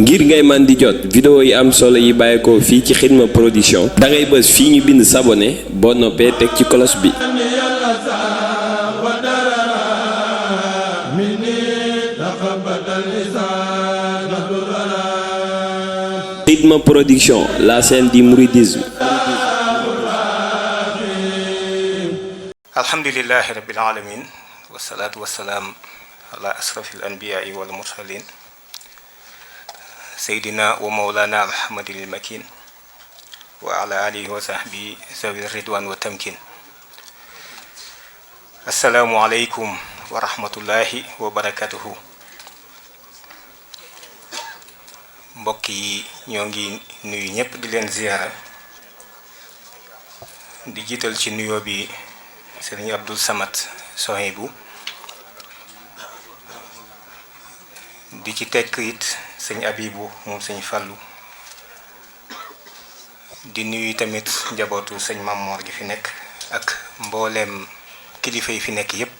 ngir ngay man di jot vidéo yi am solo yi bàyyeekoo fii ci Xidma production da ngay bës fii ñu bind s'abonner boo noppee teg ci cloche bi. Xidma production, la chaîne du mouridisme. alhamdulillahi rabbil alamin wasalaatu wasalaam ala asrafil anbiyaai wal mursalin seydina wa mawlana muhammadil makin wa ala alihi wa sahbihi zawil ridwan wa tamkin. assalaamu aleykum wa rahmatullahi wa barakatuhu. mbokk yi ñoo ngi nuyu ñëpp di leen ziyaara di jiital ci nuyoo bi sëriñ Abdul Samad Sohaybu di ci tekk it sëñ Abibu moom sëñ Fallu di nuyu tamit njabootu sëñ Mammoor gi fi nekk ak mbooleem kilifa yi fi nekk yépp.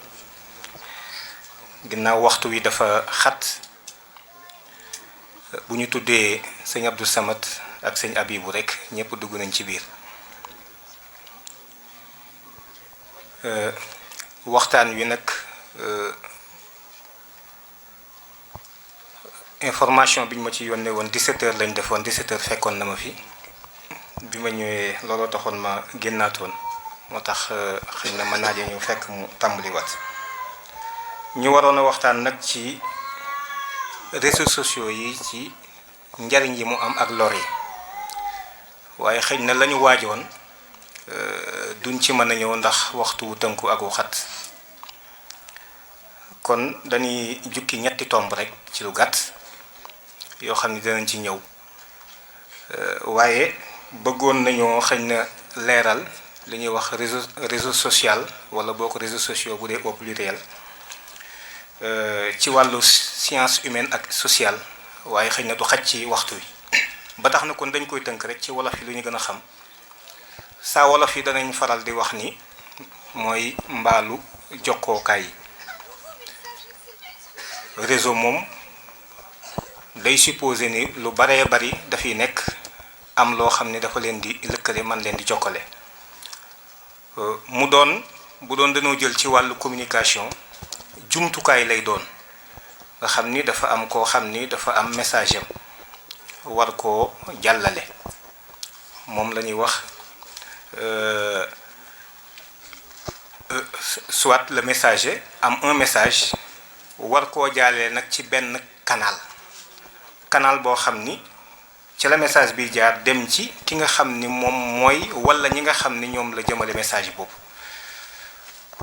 ginnaaw waxtu wi dafa xat, bu ñu tuddee sëñ Abdul Samad ak sëñ Abibu rekk ñépp dugg nañ ci biir. waxtaan wi nag information bi ñu ma ci yónnee woon 17h lañ defoon 17h fekkoon na ma fi bi ma ñëwee looloo taxoon ma génnaatoon moo tax xëy na mën naa ñëw fekk mu tàmbaliwaat. ñu waroon a waxtaan nag ci réseaux sociaux yi ci njariñ yi mu am ak lor yi, waaye xëy na lañu waajoon duñ ci mën a ñëw ndax waxtu tënku ak waxat, kon dañuy jukki ñetti tomb rek ci lu gàtt yoo xam ne dinañ ci ñëw. waaye bëggoon nañoo xëy na leeral li ñuy wax réseau social wala boo ko réseaux sociaux bu dee au pluriel ci wàllu science humaine ak sociale, waaye xëy na du xaj ci waxtu wi ba tax na kon dañ koy tënk rek ci wolof yi lu ñu gën a xam. saa wolof yi danañ faral di wax ni mooy mbaalu jokkookaay yi. réseau moom day supposé ni lu baree bari dafay nekk am loo xam ne dafa leen di lëkkale man leen di jokkale. mu doon bu doon dañoo jël ci wàllu communication jumtukaay lay doon nga xam ni dafa am koo xam ni dafa am message am war koo jàllale, moom la ñuy wax soit le messager am un message war koo jaalee nag ci benn canal boo xam ni ci la message bi jaar dem ci ki nga xam ni moom mooy walla ñi nga xam ni ñoom la jëmale message boobu.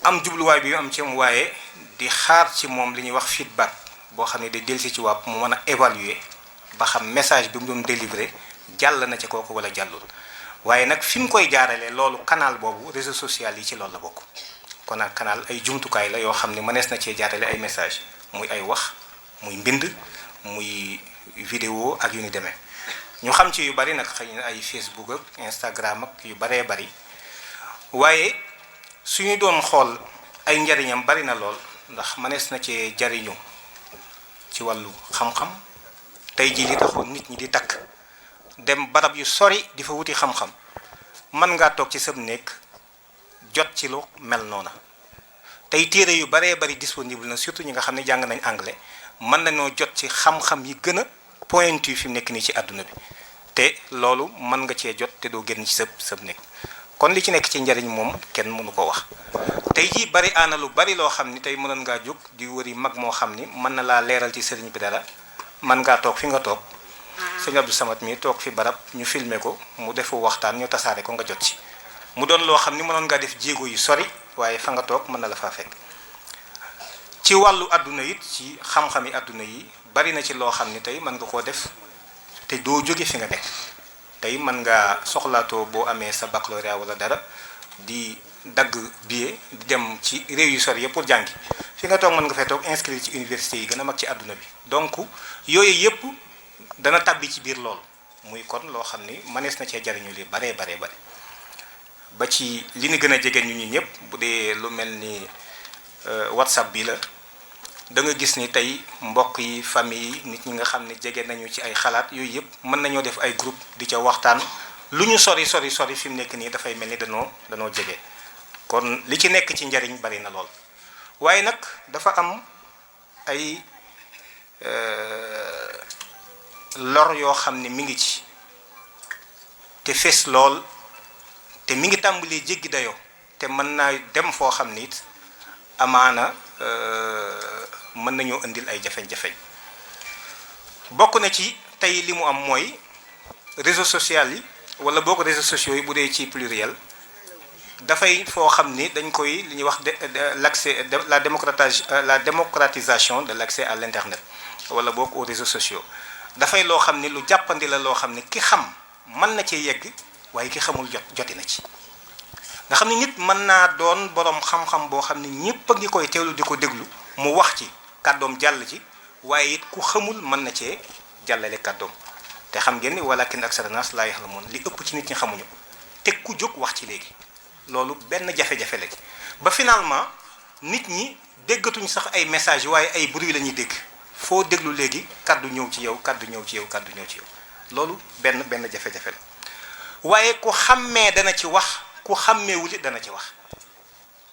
am jubluwaay bi am ci am, waaye di xaar ci moom li ñuy wax feedback boo xam ne day dellusi ci wàpp mu mën a évaluer ba xam message bi mu doon délivrer jàll na ci kooku walla jàllul. waaye nag fi mu koy jaaralee loolu canal boobu réseau social yi ci loolu la bokk. kon nag canal ay jumtukaay la yoo xam ne mënees na cee jaarale ay message muy ay wax, muy mbind, muy vidéo ak yu ni demee. ñu xam ci yu bari nag xëy na ay Facebook ak Instagram ak yu baree bari, waaye suñu doon xool ay njariñam bari na lool ndax mënees na cee jariñu ci wàllu xam-xam. tey jii li taxoon nit ñi di takk dem barab yu sori di fa wuti xam-xam, mën ngaa toog ci sab néeg jot ci lu mel noona. tey téere yu baree bari disponible na, surtout ñi nga xam ne jàng nañ anglais, mën nañoo jot ci xam-xam yi gën a pointu fi mu nekk nii ci àdduna bi, te loolu mën nga cee jot te doo génn ci sab néeg. kon li ci nekk ci njariñ moom kenn mënu ko wax. tey jii bari aana lu bari loo xam ni tey mënoon ngaa jóg di wëri mag moo xam ni mën na laa leeral ci sëriñ bi dara, mën ngaa toog fi nga toog sëñ Abdou Samad mi toog fi barab ñu filmer ko mu defu waxtaan ñu tasaare ko nga jot ci. mu doon loo xam ni mënoon ngaa def jéego yu sori, waaye fa nga toog mën na la faa fekk. ci wàllu àdduna it ci xam-xami àdduna yi bari na ci loo xam ni tey mën nga koo def te doo jóge fi nga nekk. tey mën ngaa soxlaatoo boo amee sa baccalauréat wala dara di dagg billet di dem ci réew yu sori yëpp pour jàngi, fi nga toog mën nga fay toog inscrit ci université yi gën a mag ci àdduna bi. donc yooyu yëpp dana tàbbi ci biir loolu, muy kon loo xam ni mënees na cee jariñu li baree bare. ba ci li ni gën a jege ñu ñi ñëpp bu dee lu mel ni WhatsApp bi la da nga gis ni tey mbokk yi famille yi nit ñi nga xam ne jege nañu ci ay xalaat yooyu yëpp mën nañoo def ay groupe di ca waxtaan lu ñu sori fi mu nekk nii dafay mel ni danoo jege kon li ci nekk ci njariñ bari na lool waaye nag dafa am ay lor yoo xam ne mi ngi ci te fees lool te mi ngi tàmbalee jéggi dayoo te mën naa dem foo xam ni it amaana mën nañoo indil ay jafeñ-jafeñ bokk na ci tey li mu am mooy réseaux sociaux yi wala boo ko réseaux sociaux yi bu dee ci pluriel dafay foo xam ni dañ koy li ñuy wax l'accès la démocratisation de l'accès à l'internet wala boo ko aux réseaux sociaux dafay loo xam ni lu jàppandi la loo xam ni ki xam mën na cee yegg waaye ki xamul joti na ci nga xam ni nit mën naa doon boroom xam-xam boo xam ni ñépp a ngi koy teewlu di ko déglu mu wax ci kàddoom jàll ci waaye it ku xamul mën na cee jàllale kàddoom te xam ngeen ni walakin aksara naas laa yaxlamuun li ëpp ci nit ñi xamuñu te ku jóg wax ci léegi loolu benn jafe-jafe la ci ba finalement nit ñi déggatuñ sax ay message waaye ay bruit la ñuy dégg foo déglu léegi kàddu ñëw ci yow kàddu ñëw ci yow kàddu ñëw ci yow loolu benn jafe-jafe la waaye ku xàmmee dana ci wax ku xàmmeewul dana ci wax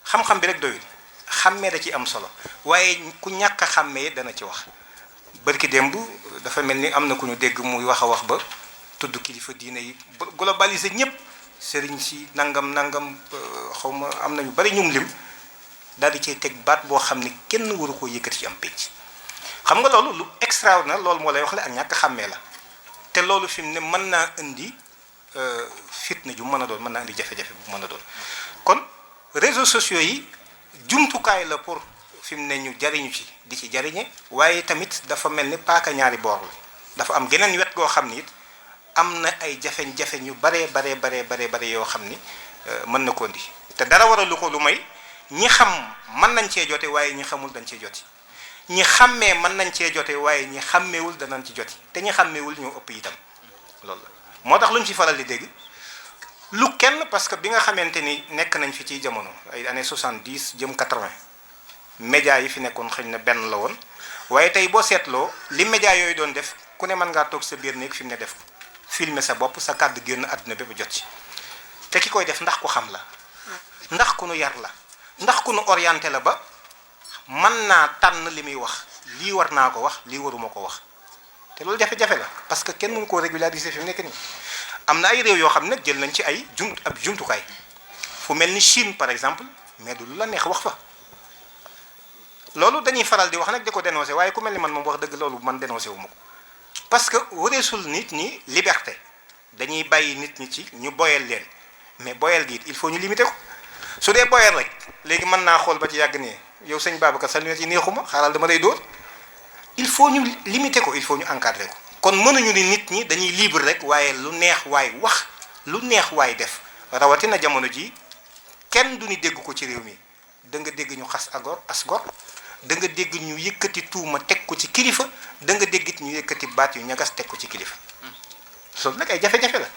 xam-xam bi rek doyul xàmmee da ci am solo waaye ku ñàkk a xàmmee dana ci wax barki démb dafa mel ni am na ku ñu dégg muy wax a wax ba tudd kilifa diine yi globalisé ñëpp sëriñ si nangam xaw ma am nañu bari ñum lim daal di cay teg baat boo xam ni kenn waru koo yëkkati ci am pénc xam nga loolu lu extraordinaire loolu moo lay wax la ak ñàkk xàmmee la te loolu fi mu ne mën naa indi fitna ju mën a doon mën naa indi jafe-jafe bu mën a doon kon réseaux sociaux yi jumtukaay la pour fi mu ne ñu jariñu ci di ci jariñe waaye tamit dafa mel ni paaka ñaari boor la dafa am geneen wet goo xam ni it am na ay jafe-jafe ñu bare yoo xam ni mën na ko indi te dara waralu ko lu may ñi xam mën nañ cee jote waaye ñi xamul dañ cee joti ñi xàmmee mën nañ cee jote waaye ñi xàmmeewul danañ ci joti te ñi xàmmeewul ñoo ëpp itam loolu la moo tax lu ñu ci faral di dégg lu kenn parce que bi nga xamante ni nekk nañ fi ci jamono ay années 70 jëm 80 médias yi fi nekkoon xëy na benn la woon waaye tey boo seetloo li médias yooyu doon def ku ne mën ngaa toog sa biir néeg fi mu ne def ko filmer sa bopp sa kàddu génn àdduna bépp jot ci te ki koy def ndax ku xam la ndax ku nu yar la ndax ku nu orienté la ba mën naa tànn li muy wax lii war naa ko wax lii waruma ko wax te loolu jafe-jafe la parce que kenn mënu koo régulariser fi mu nekk nii am na ay réew yoo xam ne jël nañ ci ay jumtukaay fu mel ni Chine par exemple mais du lu la neex wax fa loolu dañuy faral di wax nag di ko dénoncer waaye ku mel ni man moom wax dëgg loolu man dénoncer wu ma ko parce que wareesul nit ñi liberté dañuy bàyyi nit ñi ci ñu boyal leen mais boyal gi il faut ñu limiter ko su dee boyal rek léegi mën naa xool ba ci yàgg nii yow sëñ Babacar sa lunette yi neexuma xaaral dama lay dóor il faut ñu limiter ko il faut ñu encadrer ko kon mënuñu ni nit ñi dañuy libre rek waaye lu neex waay wax lu neex waay def rawatina jamono ji kenn du ni dégg ko ci réew mi da nga dégg ñu xas as gor da nga dégg ñu yëkkati tuuma teg ko ci kilifa da nga déggit ñu yëkkati baat yu ñagas teg ko ci kilifa loolu nag ay jafe-jafe la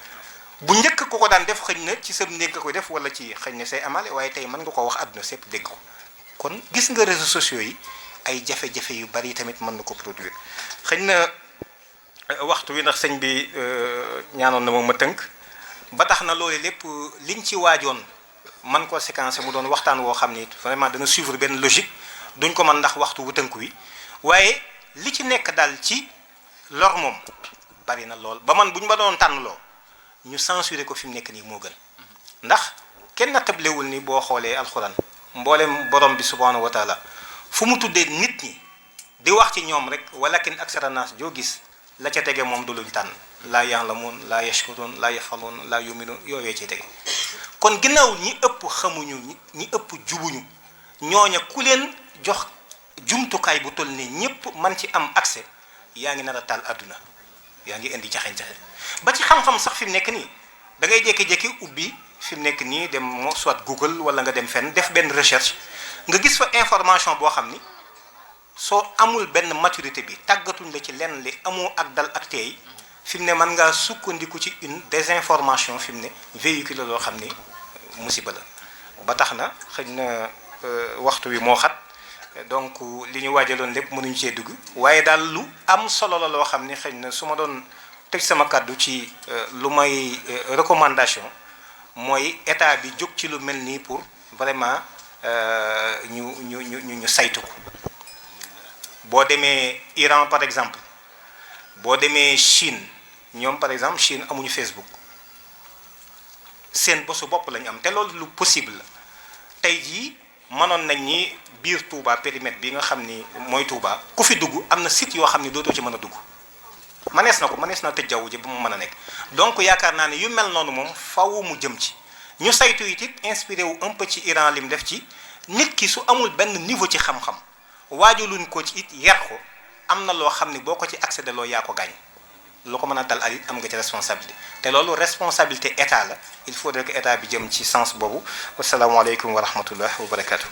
bu njëkk ko daan def xëñ na ci sa néeg nga koy def wala ci xëñ na say amale waaye tey mën nga ko wax àdduna sépp dégg ko kon gis nga réseaux sociaux yi ay jafe-jafe yu bari tamit mën na ko produire xëñ na waxtu wi ndax sëñ bi ñaanoon na ma tënk ba tax na loolu lépp liñ ci waajoon man ko séquencer mu doon waxtaan woo xam ni vraiment dana suivre benn logique duñ ko mën ndax waxtu wu tënk wi waaye li ci nekk daal ci lor moom bari na lool ba man bu ñu ma doon tànnloo ñu censurer ko fi mu nekk nii moo gën ndax kenn nattablewul ni boo xoolee alxuraan mboolem borom bi subhanahu wa taala fu mu tuddee nit ñi di wax ci ñoom rek walakin aksara naas joo gis la ca tege moom du luñ tànn laa ya'lamuun laa yashkuruun laa yafaluun laa yuminuun yooyee ciy tege kon ginnaaw ñi ëpp xamuñu ñi ëpp jubuñu ñooña ku leen jox jumtukaay bu toll nii ñëpp man ci am accès yaa ngi nar a taal àdduna yaa ngi indi jaxe-jaxe ba ci xam-xam sax fi mu nekk nii da ngay jékki-jékki ubbi fi mu nekk nii dem moo soit Google wala nga dem fenn def benn recherche nga gis fa information boo xam ni soo amul benn maturité bi tàggatuñ la ci lenn li amoo ak dal ak teey fi mu ne mën ngaa sukkandiku ci une désinformation fi mu ne véhicule loo xam ni musiba la ba tax na xëy na waxtu wi moo xat donc li ñu waajaloon lépp mënuñ cee dugg waaye daal lu am solo la loo xam ni xëy na su ma doon tëj sama kàddu ci lu may recommandation mooy état bi jóg ci lu mel nii pour vraiment ñu saytu ko. boo demee Iran par exemple boo demee Chine ñoom par exemple Chine amuñu Facebook seen bosu bopp lañu am te loolu lu possible la tey jii mënoon nañ ni biir Touba périmètre bi nga xam ni mooy Touba ku fi dugg am na site yoo xam ni dootoo ci mën a dugg manees na tëj jaww ji ba mu mën a nekk donc yaakaar naa ne yu mel noonu moom faw mu jëm ci ñu saytu it inspiré wu un peu ci Iran lim def ci nit ki su amul benn niveau ci xam-xam waajuluñ ko ci it yar ko am na loo xam ni boo ko ci accédé loo yaa ko gaañ lu ko mën a dal alit am nga ci responsabilité te loolu responsabilité état la il faudrait que état bi jëm ci sens boobu wasalaamaaleykum wa rahmatullah wa barakatuh.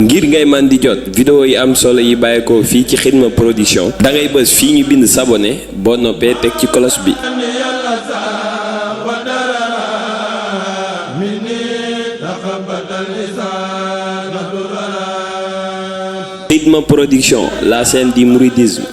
ngir ngay man di jot vidéo yi am solo yi bàyyeekoo fii ci Xidma production da ngay bës fii ñu bind s'abonner boo noppee teg ci cloche bi. Xidma production, la scène du mouridisme.